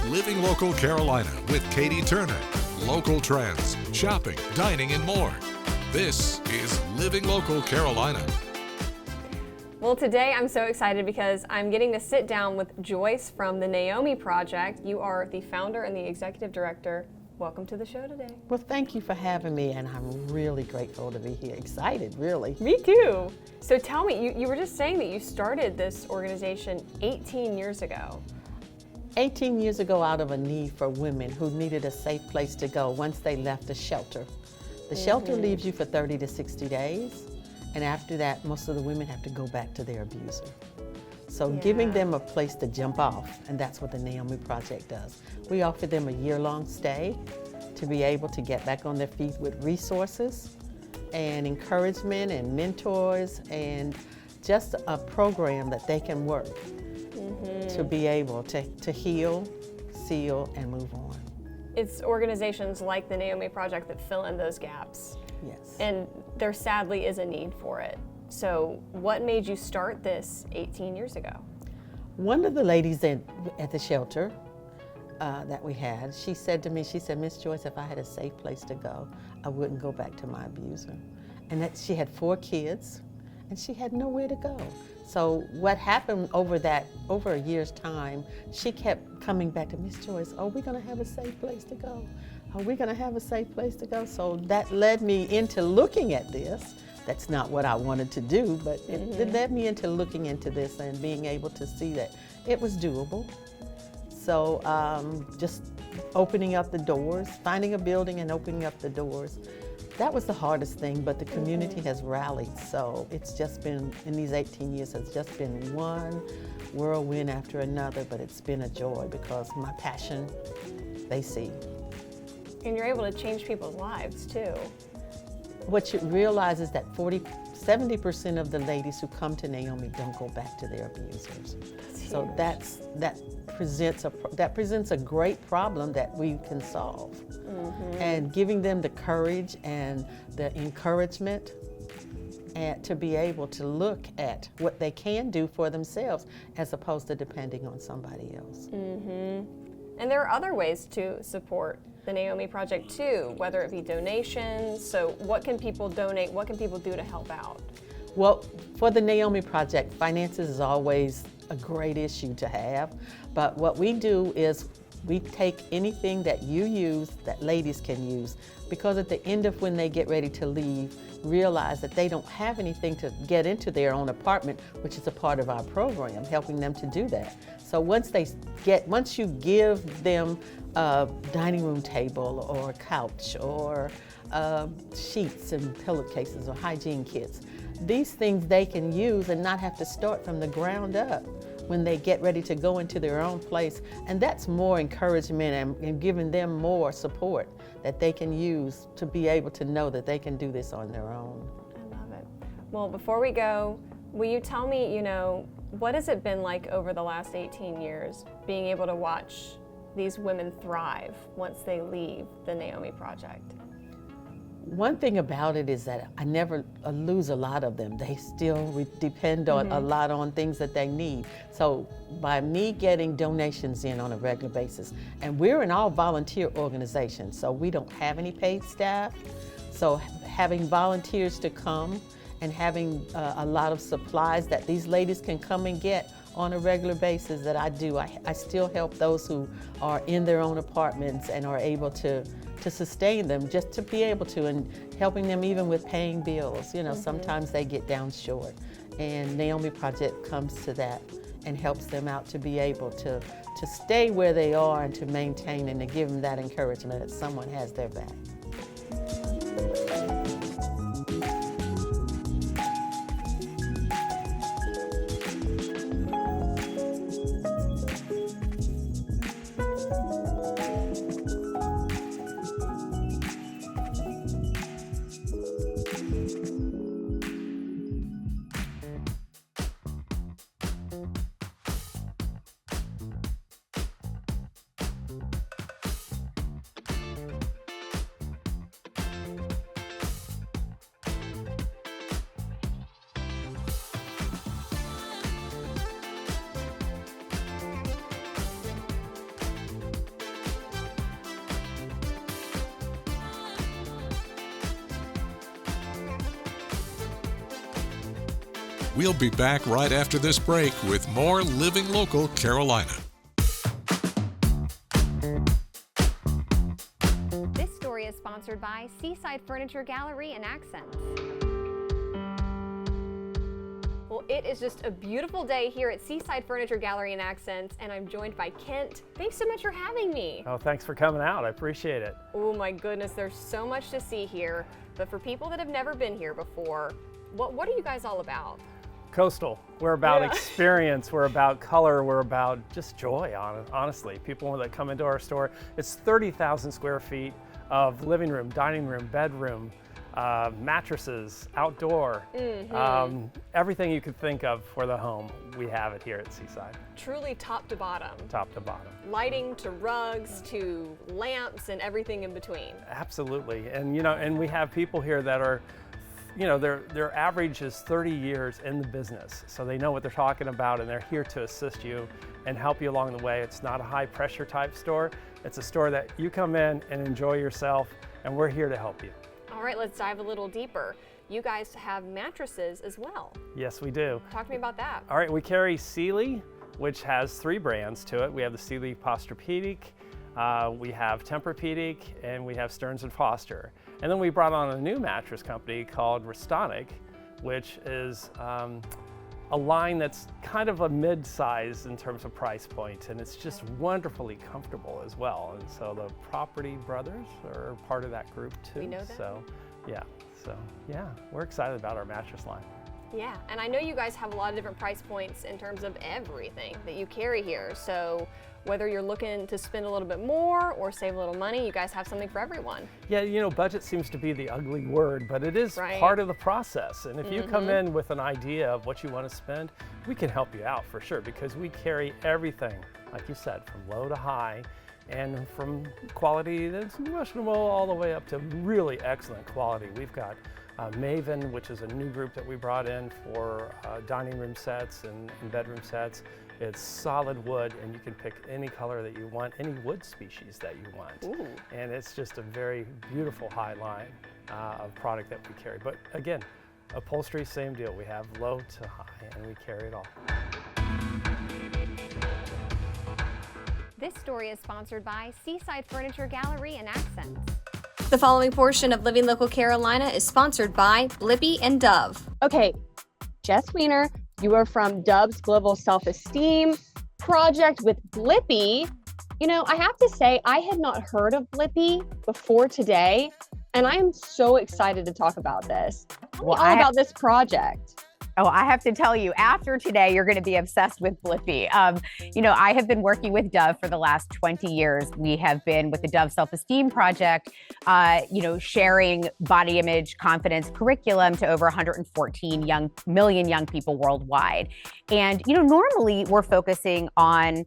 Living Local Carolina with Katie Turner. Local trends, shopping, dining, and more. This is Living Local Carolina. Well, today I'm so excited because I'm getting to sit down with Joyce from the Naomi Project. You are the founder and the executive director. Welcome to the show today. Well, thank you for having me, and I'm really grateful to be here. Excited, really. Me too. So tell me, you were just saying that you started this organization 18 years ago. 18 years ago, out of a need for women who needed a safe place to go once they left the shelter. The shelter leaves you for 30 to 60 days, and after that, most of the women have to go back to their abuser. So giving them a place to jump off, and that's what the Naomi Project does. We offer them a year-long stay to be able to get back on their feet with resources and encouragement and mentors and just a program that they can work to be able to heal, seal, and move on. It's organizations like the Naomi Project that fill in those gaps. Yes. And there sadly is a need for it. So what made you start this 18 years ago? One of the ladies at the shelter that we had, she said to me, she said, "Miss Joyce, if I had a safe place to go, I wouldn't go back to my abuser." And that she had 4 kids, and she had nowhere to go. So what happened over a year's time, she kept coming back to Miss Joyce, "Are we gonna have a safe place to go? Are we gonna have a safe place to go?" So that led me into looking at this. That's not what I wanted to do, but it led me into looking into this and being able to see that it was doable. So just opening up the doors, finding a building and opening up the doors, that was the hardest thing, but the community has rallied. So it's just been, in these 18 years, it's just been one whirlwind after another, but it's been a joy because my passion, they see. And you're able to change people's lives too. What you realize is that 70% of the ladies who come to Naomi don't go back to their abusers. So that presents a great problem that we can solve. And giving them the courage and the encouragement and to be able to look at what they can do for themselves as opposed to depending on somebody else. And there are other ways to support the Naomi Project too, whether it be donations. So what can people donate? What can people do to help out? Well, for the Naomi Project, finances is always a great issue to have. But what we do is we take anything that you use that ladies can use, because at the end of when they get ready to leave, realize that they don't have anything to get into their own apartment, which is a part of our program, helping them to do that. So once you give them a dining room table or a couch or sheets and pillowcases or hygiene kits, these things they can use and not have to start from the ground up when they get ready to go into their own place. And that's more encouragement and giving them more support that they can use to be able to know that they can do this on their own. I love it. Well, before we go, will you tell me, what has it been like over the last 18 years being able to watch these women thrive once they leave the Naomi Project? One thing about it is that I never lose a lot of them. They still depend on a lot on things that they need. So by me getting donations in on a regular basis, and we're an all volunteer organization, so we don't have any paid staff. So having volunteers to come and having a lot of supplies that these ladies can come and get on a regular basis that I do. I still help those who are in their own apartments and are able to sustain them, just to be able to, and helping them even with paying bills. Sometimes they get down short. And Naomi Project comes to that and helps them out to be able to stay where they are and to maintain and to give them that encouragement that someone has their back. We'll be back right after this break with more Living Local Carolina. This story is sponsored by Seaside Furniture Gallery and Accents. Well, it is just a beautiful day here at Seaside Furniture Gallery and Accents, and I'm joined by Kent. Thanks so much for having me. Oh, thanks for coming out. I appreciate it. Oh my goodness, there's so much to see here. But for people that have never been here before, what are you guys all about? Coastal. We're about experience. We're about color. We're about just joy, honestly. People that come into our store, it's 30,000 square feet of living room, dining room, bedroom, mattresses, outdoor, everything you could think of for the home, we have it here at Seaside. Truly top to bottom. Top to bottom. Lighting to rugs to lamps and everything in between. Absolutely. And and we have people here that are, their average is 30 years in the business. So they know what they're talking about, and they're here to assist you and help you along the way. It's not a high pressure type store. It's a store that you come in and enjoy yourself, and we're here to help you. All right, let's dive a little deeper. You guys have mattresses as well. Yes, we do. Talk to me about that. All right, we carry Sealy, which has 3 brands to it. We have the Sealy Posturepedic, we have Tempur-Pedic, and we have Stearns & Foster. And then we brought on a new mattress company called Restonic, which is a line that's kind of a mid-size in terms of price point, and it's just wonderfully comfortable as well. And so the Property Brothers are part of that group too. We know that. So yeah, we're excited about our mattress line. Yeah, and I know you guys have a lot of different price points in terms of everything that you carry here. So whether you're looking to spend a little bit more or save a little money, you guys have something for everyone. Yeah, budget seems to be the ugly word, but it is part of the process. And if you come in with an idea of what you want to spend, we can help you out for sure, because we carry everything, like you said, from low to high, and from quality that's questionable all the way up to really excellent quality. We've got Maven, which is a new group that we brought in for dining room sets and bedroom sets. It's solid wood, and you can pick any color that you want, any wood species that you want. Ooh. And it's just a very beautiful high line of product that we carry. But again, upholstery, same deal. We have low to high, and we carry it all. This story is sponsored by Seaside Furniture Gallery and Accents. The following portion of Living Local Carolina is sponsored by Blippi and Dove. Okay, Jess Weiner, you are from Dove's Global Self-Esteem Project with Blippi. I have to say, I had not heard of Blippi before today, and I am so excited to talk about this. Tell me all about this project. Oh, I have to tell you, after today, you're going to be obsessed with Blippi. I have been working with Dove for the last 20 years. We have been with the Dove Self-Esteem Project, sharing body image confidence curriculum to over 114 million young people worldwide. And, normally we're focusing on,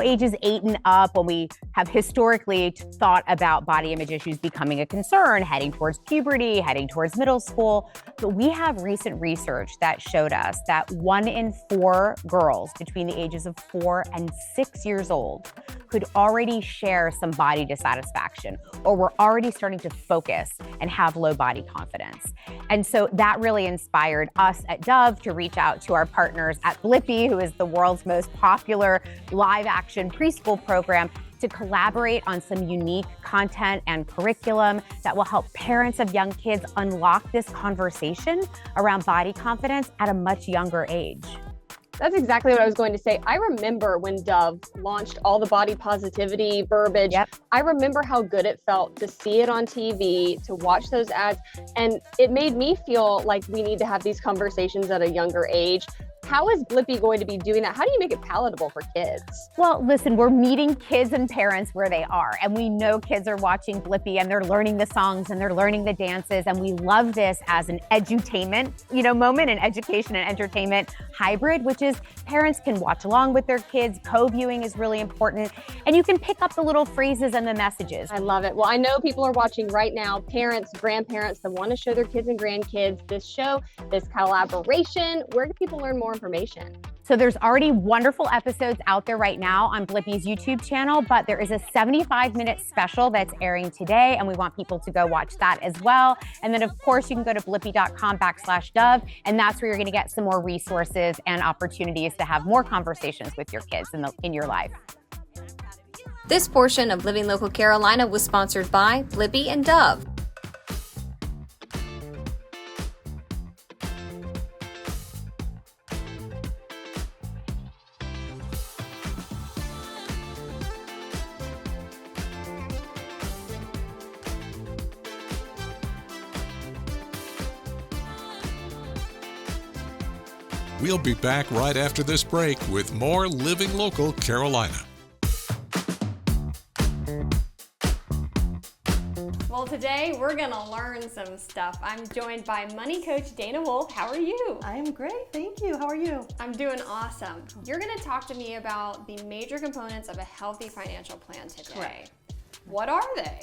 ages 8 and up, when we have historically thought about body image issues becoming a concern, heading towards puberty, heading towards middle school. But we have recent research that showed us that 1 in 4 girls between the ages of 4 and 6 years old could already share some body dissatisfaction, or were already starting to focus and have low body confidence. And so that really inspired us at Dove to reach out to our partners at Blippi, who is the world's most popular live action preschool program, to collaborate on some unique content and curriculum that will help parents of young kids unlock this conversation around body confidence at a much younger age. That's exactly what I was going to say. I remember when Dove launched all the body positivity verbiage. Yep. I remember how good it felt to see it on TV, to watch those ads, and it made me feel like we need to have these conversations at a younger age. How is Blippi going to be doing that? How do you make it palatable for kids? Well, listen, we're meeting kids and parents where they are, and we know kids are watching Blippi and they're learning the songs and they're learning the dances, and we love this as an edutainment, moment, an education and entertainment hybrid, which is parents can watch along with their kids. Co-viewing is really important, and you can pick up the little phrases and the messages. I love it. Well, I know people are watching right now, parents, grandparents that want to show their kids and grandkids this show, this collaboration. Where do people learn more information? So there's already wonderful episodes out there right now on Blippi's YouTube channel, but there is a 75-minute special that's airing today, and we want people to go watch that as well. And then, of course, you can go to blippi.com/Dove, and that's where you're going to get some more resources and opportunities to have more conversations with your kids in your life. This portion of Living Local Carolina was sponsored by Blippi and Dove. We'll be back right after this break with more Living Local Carolina. Well, today we're gonna learn some stuff. I'm joined by money coach Dana Wolf. How are you? I'm great, thank you. How are you? I'm doing awesome. You're gonna talk to me about the major components of a healthy financial plan today. Correct. What are they?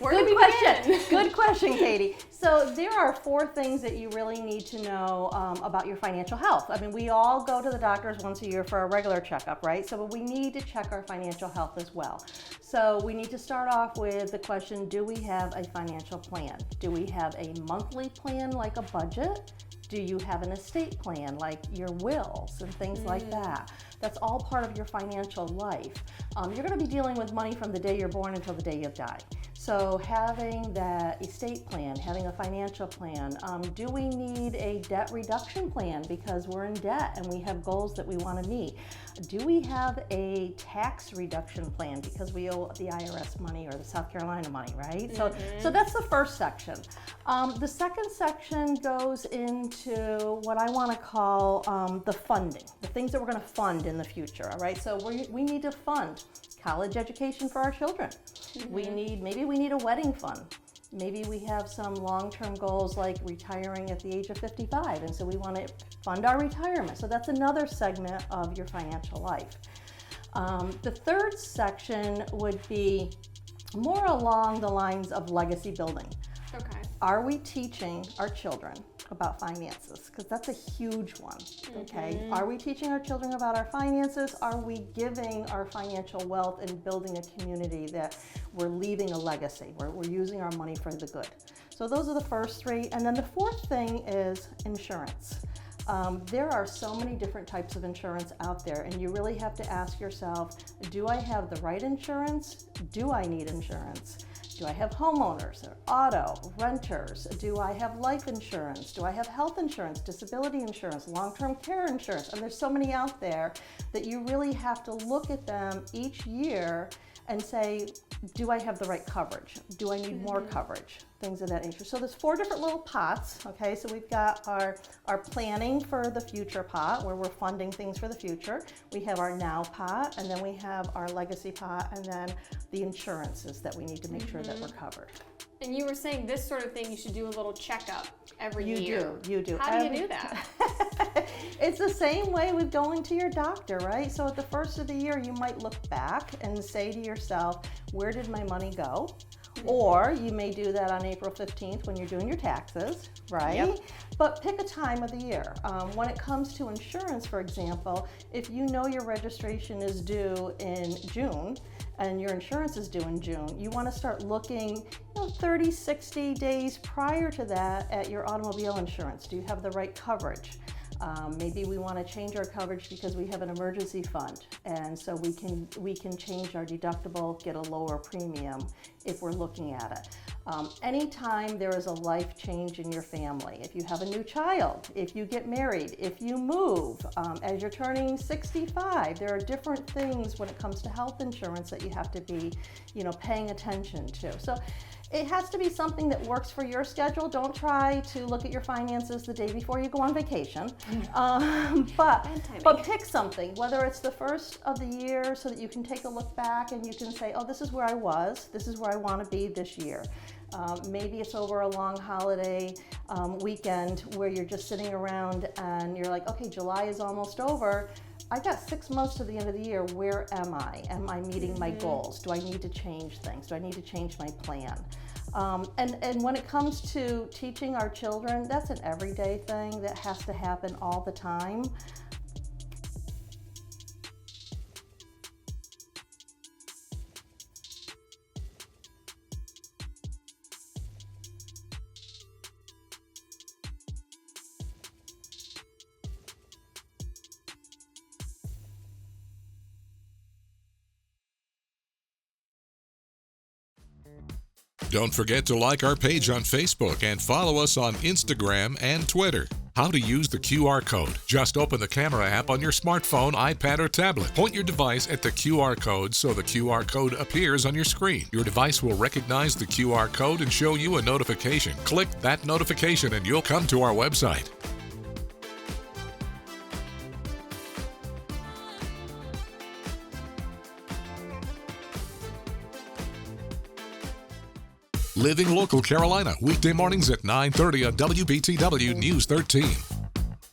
Good question. Good question, Katie. So there are 4 things that you really need to know about your financial health. I mean, we all go to the doctors once a year for a regular checkup, right? So we need to check our financial health as well. So we need to start off with the question, do we have a financial plan? Do we have a monthly plan like a budget? Do you have an estate plan like your wills and things like that? That's all part of your financial life. You're going to be dealing with money from the day you're born until the day you die. So having that estate plan, having a financial plan, do we need a debt reduction plan because we're in debt and we have goals that we want to meet? Do we have a tax reduction plan because we owe the IRS money or the South Carolina money, right? So that's the first section. The second section goes into what I want to call the funding, the things that we're going to fund in the future, all right? So we need to fund college education for our children. Maybe we need a wedding fund. Maybe we have some long-term goals like retiring at the age of 55, and so we want to fund our retirement. So that's another segment of your financial life. The third section would be more along the lines of legacy building. Okay. Are we teaching our children about finances? Because that's a huge one, okay? Are we teaching our children about our finances? Are we giving our financial wealth and building a community that we're leaving a legacy, where we're using our money for the good? So those are the first 3. And then the fourth thing is insurance. There are so many different types of insurance out there, and you really have to ask yourself, do I have the right insurance? Do I need insurance? Do I have homeowners or auto, renters? Do I have life insurance? Do I have health insurance, disability insurance, long-term care insurance? And there's so many out there that you really have to look at them each year and say, do I have the right coverage? Do I need more coverage? Things of that nature. So there's 4 different little pots, okay? So we've got our planning for the future pot, where we're funding things for the future. We have our now pot, and then we have our legacy pot, and then the insurances that we need to make sure that we're covered. And you were saying this sort of thing, you should do a little checkup every year. You do. How do you do that? It's the same way with going to your doctor, right? So at the first of the year, you might look back and say to yourself, where did my money go? Or you may do that on April 15th when you're doing your taxes, right? Yep. But pick a time of the year. When it comes to insurance, for example, if you know your registration is due in June and your insurance is due in June, you want to start looking 30, 60 days prior to that at your automobile insurance. Do you have the right coverage? Maybe we want to change our coverage because we have an emergency fund, and so we can change our deductible, get a lower premium if we're looking at it. Anytime there is a life change in your family, if you have a new child, if you get married, if you move, as you're turning 65, there are different things when it comes to health insurance that you have to be, paying attention to. So it has to be something that works for your schedule. Don't try to look at your finances the day before you go on vacation. But pick something, whether it's the first of the year so that you can take a look back and you can say, oh, this is where I was, this is where I want to be this year. Maybe it's over a long holiday weekend where you're just sitting around and you're like, okay, July is almost over. I got 6 months to the end of the year. Where am I? Am I meeting my goals? Do I need to change things? Do I need to change my plan? And when it comes to teaching our children, that's an everyday thing that has to happen all the time. Don't forget to like our page on Facebook and follow us on Instagram and Twitter. How to use the QR code. Just open the camera app on your smartphone, iPad, or tablet. Point your device at the QR code so the QR code appears on your screen. Your device will recognize the QR code and show you a notification. Click that notification and you'll come to our website. Living Local Carolina, weekday mornings at 9:30 on WBTW News 13.